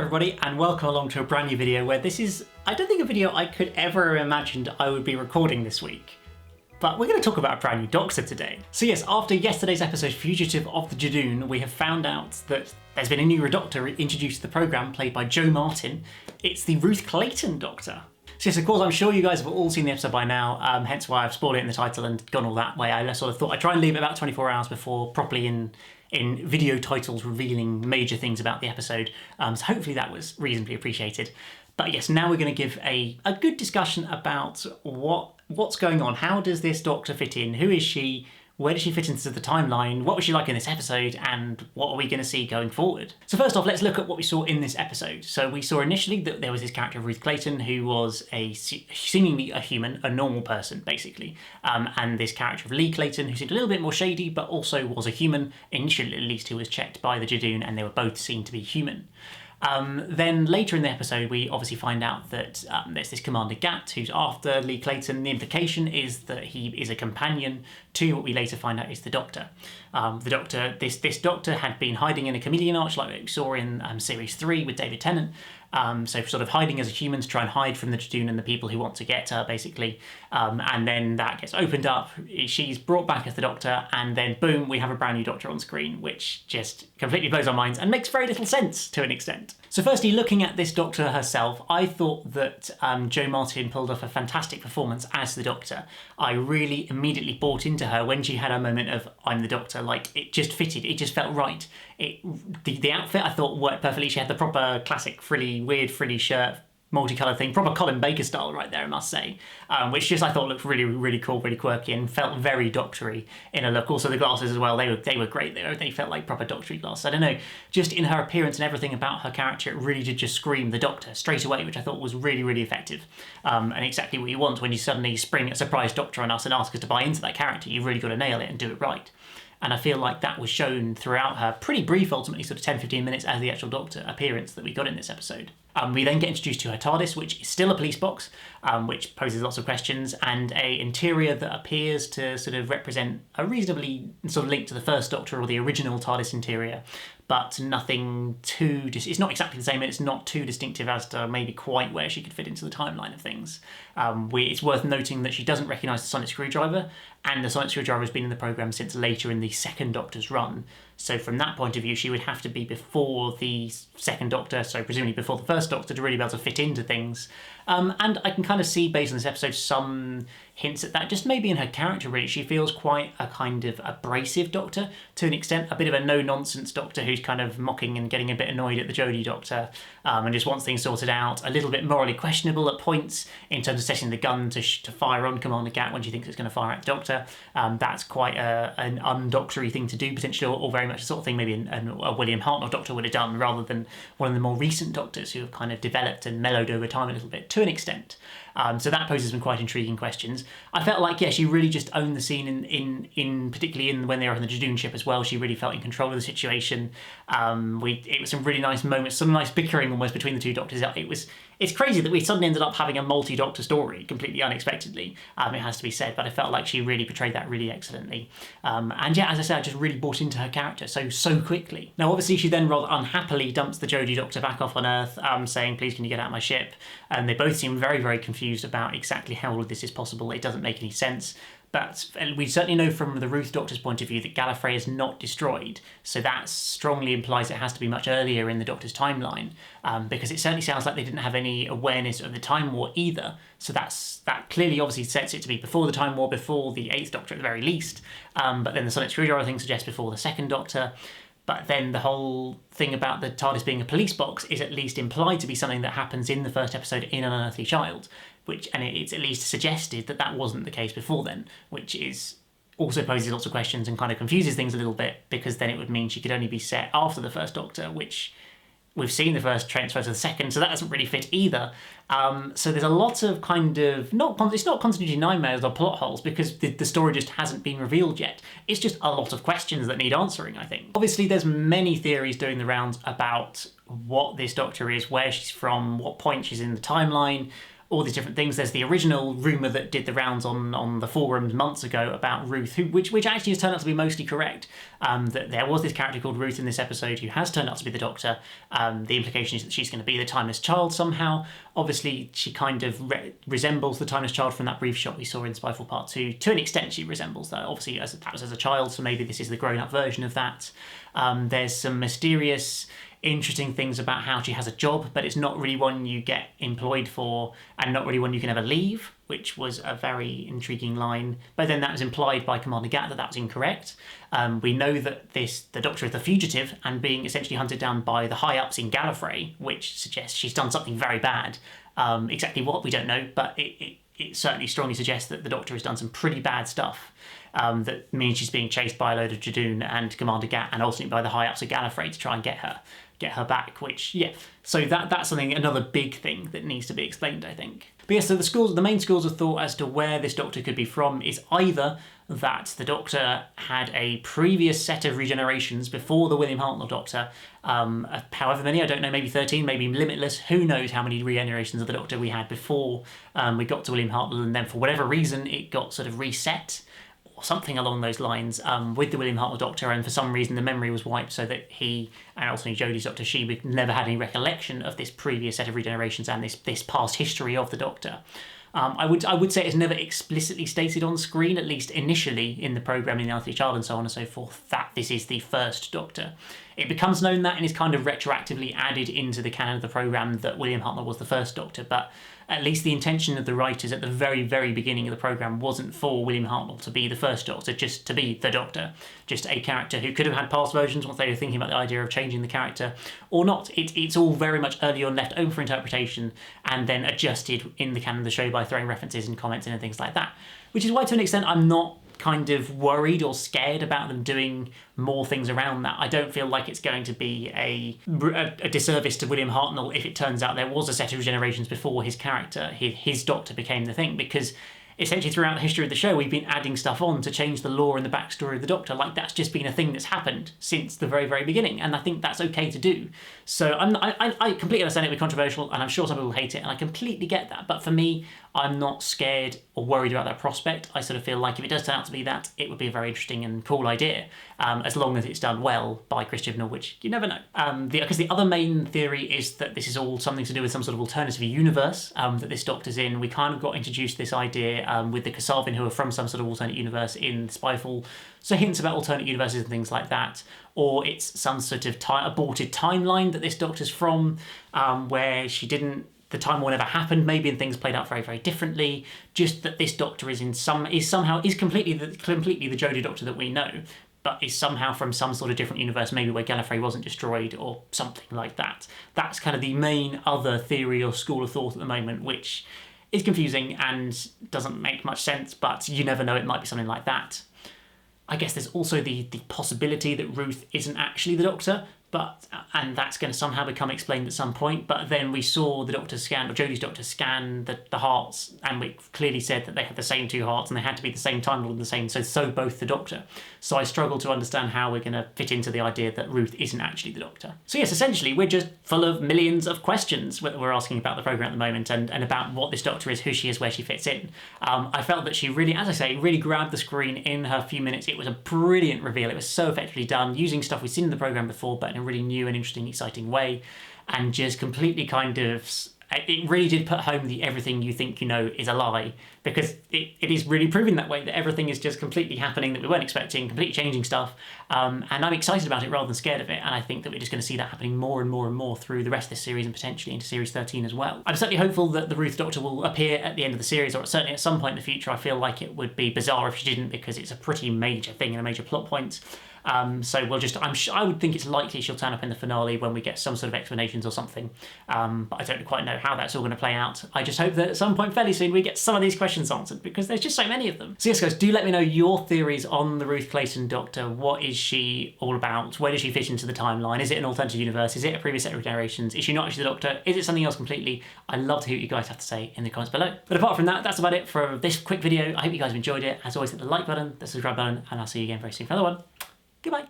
everybody, and welcome along to a brand new video where this is, I don't think, a video I could ever have imagined I would be recording this week. But we're going to talk about a brand new Doctor today. So yes, after yesterday's episode Fugitive of the Judoon, we have found out that there's been a new Doctor introduced to the programme, played by Jo Martin. It's the Ruth Clayton Doctor. So yes, of course, I'm sure you guys have all seen the episode by now, hence why I've spoiled it in the title and gone all that way. I sort of thought I'd try and leave it about 24 hours before properly in video titles revealing major things about the episode. So hopefully that was reasonably appreciated. But yes, now we're going to give a good discussion about what's going on. How does this Doctor fit in? Who is she? Where does she fit into the timeline? What was she like in this episode? And what are we going to see going forward? So first off, let's look at what we saw in this episode. So we saw initially that there was this character, Ruth Clayton, who was seemingly a human, a normal person, basically. And this character of Lee Clayton, who seemed a little bit more shady, but also was a human, initially at least, who was checked by the Judoon, and they were both seen to be human. Then later in the episode, we obviously find out that there's this Commander Gat who's after Lee Clayton. The implication is that he is a companion to what we later find out is the Doctor. This Doctor had been hiding in a chameleon arch like we saw in Series 3 with David Tennant. So sort of hiding as a human to try and hide from the Judoon and the people who want to get her, basically. And then that gets opened up, she's brought back as the Doctor, and then boom, we have a brand new Doctor on screen, which just completely blows our minds and makes very little sense to an extent. So firstly, looking at this Doctor herself, I thought that Jo Martin pulled off a fantastic performance as the Doctor. I really immediately bought into her when she had her moment of, I'm the Doctor. Like, it just fitted, it just felt right. The outfit I thought worked perfectly. She had the proper classic weird frilly shirt, multicoloured thing, proper Colin Baker style right there, I must say, which just I thought looked really, really cool, really quirky, and felt very doctory in a look. Also the glasses as well, they were great. They felt like proper doctory glasses. I don't know, just in her appearance and everything about her character, it really did just scream the Doctor straight away, which I thought was really, really effective, and exactly what you want when you suddenly spring a surprise Doctor on us and ask us to buy into that character. You've really got to nail it and do it right. And I feel like that was shown throughout her pretty brief, ultimately sort of 10-15 minutes as the actual Doctor appearance that we got in this episode. We then get introduced to her TARDIS, which is still a police box, which poses lots of questions, and a interior that appears to sort of represent a reasonably sort of link to the first Doctor or the original TARDIS interior, but nothing too... It's not exactly the same, and it's not too distinctive as to maybe quite where she could fit into the timeline of things. It's worth noting that she doesn't recognise the sonic screwdriver, and the sonic screwdriver has been in the programme since later in the second Doctor's run. So from that point of view, she would have to be before the second Doctor, so presumably before the first Doctor, to really be able to fit into things. And I can kind of see, based on this episode, some hints at that. Just maybe in her character, really. She feels quite a kind of abrasive Doctor, to an extent. A bit of a no-nonsense Doctor who's kind of mocking and getting a bit annoyed at the Jodie Doctor, and just wants things sorted out. A little bit morally questionable at points, in terms of setting the gun to fire on Commander Gat when she thinks it's going to fire at the Doctor. That's quite an undoctory thing to do, potentially, or very much the sort of thing maybe a William Hartnell Doctor would have done, rather than one of the more recent Doctors who have kind of developed and mellowed over time a little bit, to an extent. So that poses some quite intriguing questions. I felt like, yeah, she really just owned the scene in particularly when they were on the Judoon ship as well. She really felt in control of the situation. It was some really nice moments, some nice bickering almost between the two Doctors. It's crazy that we suddenly ended up having a multi-Doctor story completely unexpectedly, it has to be said, but I felt like she really portrayed that really excellently. And yeah, as I said, I just really bought into her character so quickly. Now obviously she then rather unhappily dumps the Jodie Doctor back off on Earth, saying, please can you get out of my ship? And they both seem very, very confused about exactly how all of this is possible. It doesn't make any sense. But we certainly know from the Ruth Doctor's point of view that Gallifrey is not destroyed, so that strongly implies it has to be much earlier in the Doctor's timeline, because it certainly sounds like they didn't have any awareness of the Time War either, so that clearly obviously sets it to be before the Time War, before the 8th Doctor at the very least, but then the sonic screwdriver thing suggests before the 2nd Doctor. But then the whole thing about the TARDIS being a police box is at least implied to be something that happens in the first episode in An Unearthly Child, and it's at least suggested that wasn't the case before then, which is also poses lots of questions and kind of confuses things a little bit, because then it would mean she could only be set after the first Doctor, which we've seen the first transfer to the second, so that doesn't really fit either. So there's a lot of kind of, it's not continuity nightmares or plot holes, because the story just hasn't been revealed yet. It's just a lot of questions that need answering, I think. Obviously, there's many theories doing the rounds about what this Doctor is, where she's from, what point she's in the timeline. all these different things. There's the original rumour that did the rounds on the forums months ago about Ruth, which actually has turned out to be mostly correct. That there was this character called Ruth in this episode who has turned out to be the Doctor. The implication is that she's going to be the Timeless Child somehow. Obviously, she kind of resembles the Timeless Child from that brief shot we saw in Spyfall Part 2. To an extent, she resembles that. Obviously, that was as a child, so maybe this is the grown-up version of that. There's some mysterious, interesting things about how she has a job, but it's not really one you get employed for and not really one you can ever leave, which was a very intriguing line. But then that was implied by Commander Gat that was incorrect. We know that the Doctor is the fugitive and being essentially hunted down by the high-ups in Gallifrey, which suggests she's done something very bad. Exactly what, we don't know, but it certainly strongly suggests that the Doctor has done some pretty bad stuff. That means she's being chased by a load of Jadoon and Commander Gat and ultimately by the high-ups of Gallifrey to try and get her back, which, yeah. So that's another big thing that needs to be explained, I think. But yeah, so the main schools of thought as to where this Doctor could be from is either that the Doctor had a previous set of regenerations before the William Hartnell Doctor, however many, I don't know, maybe 13, maybe limitless, who knows how many regenerations of the Doctor we had before we got to William Hartnell, and then for whatever reason it got sort of reset, or something along those lines, with the William Hartnell Doctor, and for some reason the memory was wiped so that he, and ultimately Jodie's Doctor, she never had any recollection of this previous set of regenerations and this past history of the Doctor. I would say it's never explicitly stated on screen, at least initially in the programme, in the Unearthly Child and so on and so forth, that this is the first Doctor. It becomes known that and is kind of retroactively added into the canon of the programme that William Hartnell was the first Doctor, but at least the intention of the writers at the very, very beginning of the programme wasn't for William Hartnell to be the first Doctor, just to be the Doctor. Just a character who could have had past versions once they were thinking about the idea of changing the character, or not. It's all very much early on left open for interpretation and then adjusted in the canon of the show by throwing references and comments in and things like that. Which is why, to an extent, I'm not kind of worried or scared about them doing more things around that. I don't feel like it's going to be a disservice to William Hartnell if it turns out there was a set of generations before his character, his Doctor became the thing, because essentially throughout the history of the show we've been adding stuff on to change the lore and the backstory of the Doctor. Like, that's just been a thing that's happened since the very, very beginning, and I think that's okay to do. So I completely understand it would be controversial, and I'm sure some people hate it, and I completely get that, but for me, I'm not scared or worried about that prospect. I sort of feel like if it does turn out to be that, it would be a very interesting and cool idea, as long as it's done well by Chris Chibnall, which you never know. Because the other main theory is that this is all something to do with some sort of alternative universe that this Doctor's in. We kind of got introduced to this idea with the Kasavin, who are from some sort of alternate universe in Spyfall, so hints about alternate universes and things like that. Or it's some sort of aborted timeline that this Doctor's from, where the time war never happened, maybe, and things played out very, very differently. Just that this Doctor is completely the Jodie Doctor that we know, but is somehow from some sort of different universe, maybe where Gallifrey wasn't destroyed or something like that. That's kind of the main other theory or school of thought at the moment, which is confusing and doesn't make much sense, but you never know, it might be something like that. I guess there's also the possibility that Ruth isn't actually the Doctor, and that's going to somehow become explained at some point. But then we saw the Doctor scan, or Jodie's Doctor scan the hearts, and we clearly said that they had the same two hearts and they had to be the same time, all the same. So both the Doctor. So I struggle to understand how we're going to fit into the idea that Ruth isn't actually the Doctor. So yes, essentially we're just full of millions of questions that we're asking about the programme at the moment, and about what this Doctor is, who she is, where she fits in. I felt that she really, as I say, really grabbed the screen in her few minutes. It was a brilliant reveal. It was so effectively done, using stuff we've seen in the programme before, but in a really new and interesting, exciting way, and just completely it really did put home the everything you think you know is a lie, because it is really proving that way, that everything is just completely happening that we weren't expecting, completely changing stuff, and I'm excited about it rather than scared of it, and I think that we're just going to see that happening more and more and more through the rest of this series and potentially into Series 13 as well. I'm certainly hopeful that the Ruth Doctor will appear at the end of the series, or certainly at some point in the future. I feel like it would be bizarre if she didn't, because it's a pretty major thing and a major plot point. So I would think it's likely she'll turn up in the finale when we get some sort of explanations or something, but I don't quite know how that's all going to play out. I just hope that at some point fairly soon we get some of these questions answered, because there's just so many of them. So yes guys, do let me know your theories on the Ruth Clayton Doctor. What is she all about? Where does she fit into the timeline? Is it an alternative universe? Is it a previous set of generations? Is she not actually the Doctor? Is it something else completely? I'd love to hear what you guys have to say in the comments below. But apart from that, that's about it for this quick video. I hope you guys have enjoyed it. As always, hit the like button, the subscribe button, and I'll see you again very soon for another one. Goodbye.